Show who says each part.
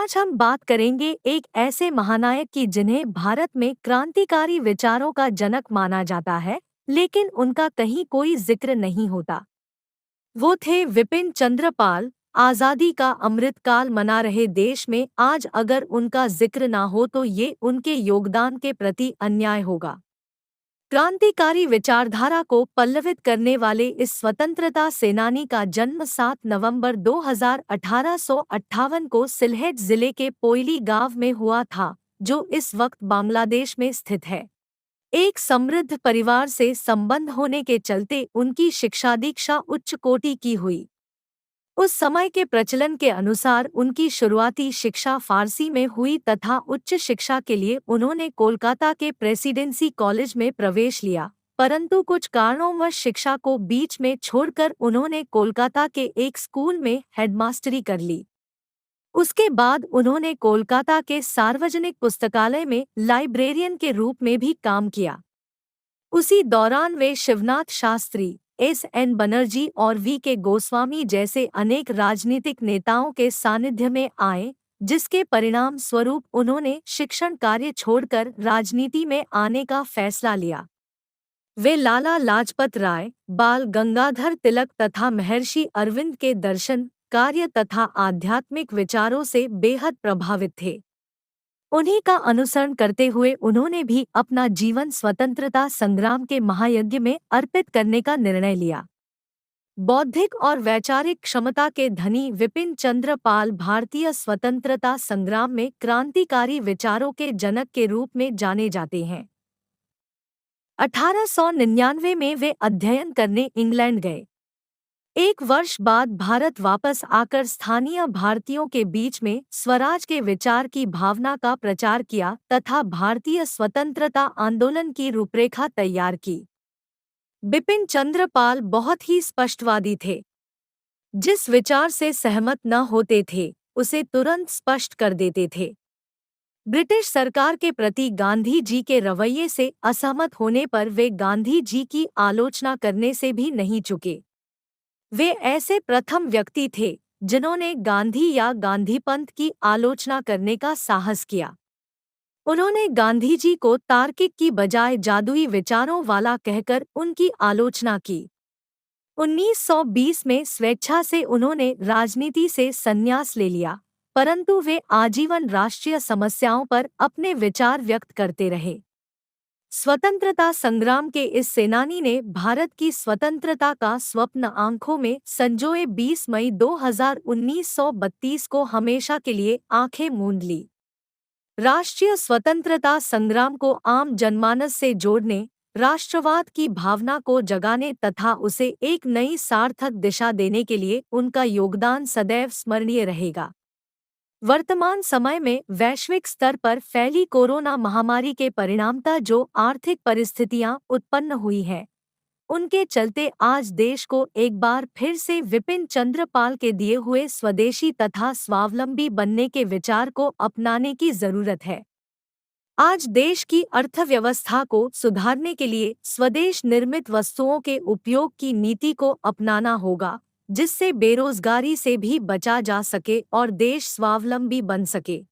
Speaker 1: आज हम बात करेंगे एक ऐसे महानायक की जिन्हें भारत में क्रांतिकारी विचारों का जनक माना जाता है, लेकिन उनका कहीं कोई जिक्र नहीं होता। वो थे विपिन चंद्र पाल। आज़ादी का अमृतकाल मना रहे देश में आज अगर उनका जिक्र ना हो तो ये उनके योगदान के प्रति अन्याय होगा। क्रांतिकारी विचारधारा को पल्लवित करने वाले इस स्वतंत्रता सेनानी का जन्म 7 नवंबर 2858 को सिलहेट जिले के पोइली गांव में हुआ था, जो इस वक्त बांग्लादेश में स्थित है। एक समृद्ध परिवार से संबंध होने के चलते उनकी शिक्षा दीक्षा उच्च कोटि की हुई। उस समय के प्रचलन के अनुसार उनकी शुरुआती शिक्षा फारसी में हुई तथा उच्च शिक्षा के लिए उन्होंने कोलकाता के प्रेसिडेंसी कॉलेज में प्रवेश लिया, परंतु कुछ कारणोंवश शिक्षा को बीच में छोड़कर उन्होंने कोलकाता के एक स्कूल में हेडमास्टरी कर ली। उसके बाद उन्होंने कोलकाता के सार्वजनिक पुस्तकालय में लाइब्रेरियन के रूप में भी काम किया। उसी दौरान वे शिवनाथ शास्त्री, एस.एन. बनर्जी और वी.के. गोस्वामी जैसे अनेक राजनीतिक नेताओं के सानिध्य में आए, जिसके परिणाम स्वरूप उन्होंने शिक्षण कार्य छोड़कर राजनीति में आने का फैसला लिया। वे लाला लाजपत राय, बाल गंगाधर तिलक तथा महर्षि अरविंद के दर्शन, कार्य तथा आध्यात्मिक विचारों से बेहद प्रभावित थे। उन्हीं का अनुसरण करते हुए उन्होंने भी अपना जीवन स्वतंत्रता संग्राम के महायज्ञ में अर्पित करने का निर्णय लिया। बौद्धिक और वैचारिक क्षमता के धनी विपिन चंद्र पाल भारतीय स्वतंत्रता संग्राम में क्रांतिकारी विचारों के जनक के रूप में जाने जाते हैं। 1899 में वे अध्ययन करने इंग्लैंड गए। एक वर्ष बाद भारत वापस आकर स्थानीय भारतीयों के बीच में स्वराज के विचार की भावना का प्रचार किया तथा भारतीय स्वतंत्रता आंदोलन की रूपरेखा तैयार की। बिपिन चंद्र पाल बहुत ही स्पष्टवादी थे। जिस विचार से सहमत न होते थे, उसे तुरंत स्पष्ट कर देते थे। ब्रिटिश सरकार के प्रति गांधी जी के रवैये से असहमत होने पर वे गांधी जी की आलोचना करने से भी नहीं चुके। वे ऐसे प्रथम व्यक्ति थे जिन्होंने गांधी या गांधीपंथ की आलोचना करने का साहस किया। उन्होंने गांधी जी को तार्किक की बजाय जादुई विचारों वाला कहकर उनकी आलोचना की। 1920 में स्वेच्छा से उन्होंने राजनीति से संन्यास ले लिया, परंतु वे आजीवन राष्ट्रीय समस्याओं पर अपने विचार व्यक्त करते रहे। स्वतंत्रता संग्राम के इस सेनानी ने भारत की स्वतंत्रता का स्वप्न आंखों में संजोए 20 मई 1932 को हमेशा के लिए आंखें मूंद ली। राष्ट्रीय स्वतंत्रता संग्राम को आम जनमानस से जोड़ने, राष्ट्रवाद की भावना को जगाने तथा उसे एक नई सार्थक दिशा देने के लिए उनका योगदान सदैव स्मरणीय रहेगा। वर्तमान समय में वैश्विक स्तर पर फैली कोरोना महामारी के परिणामतः जो आर्थिक परिस्थितियां उत्पन्न हुई हैं, उनके चलते आज देश को एक बार फिर से विपिन चंद्र पाल के दिए हुए स्वदेशी तथा स्वावलंबी बनने के विचार को अपनाने की जरूरत है। आज देश की अर्थव्यवस्था को सुधारने के लिए स्वदेश निर्मित वस्तुओं के उपयोग की नीति को अपनाना होगा, जिससे बेरोजगारी से भी बचा जा सके और देश स्वावलंबी बन सके।